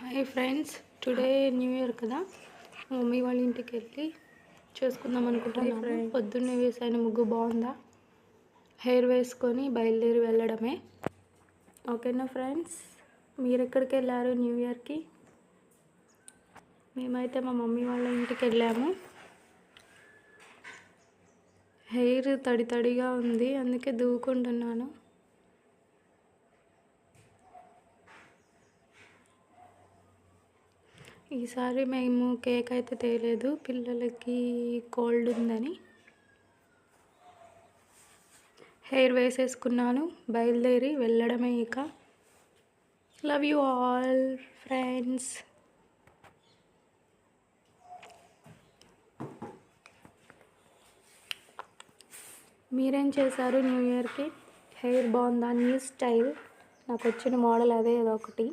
Hi friends, today new year కదా. Mummy వాళ్ళ ఇంటికి వెళ్ళి చేసుకుందాం అనుకుంటున్నాను. పొద్దున్నే వేసాను ముగ్గు. బాగుందా? హెయిర్ వేసుకొని బయలుదేరి వెళ్ళడమే. ఓకేనా ఫ్రెండ్స్? మీరు ఎక్కడికి వెళ్ళారు న్యూ ఇయర్కి? మేమైతే మా మమ్మీ వాళ్ళ ఇంటికి వెళ్ళాము. హెయిర్ తడి తడిగా ఉంది, అందుకే దువ్వుకుంటున్నాను. ఈసారి మేము కేక్ అయితే తేలేదు, పిల్లలకి కోల్డ్ ఉందని. హెయిర్ వేసేసుకున్నాను, బయలుదేరి వెళ్ళడమే ఇక. Love you all friends. మీరేం చేశారు న్యూ ఇయర్కి? హెయిర్ బాగుందా? న్యూ స్టైల్, నాకు వచ్చిన మోడల్ అదే ఏదో ఒకటి.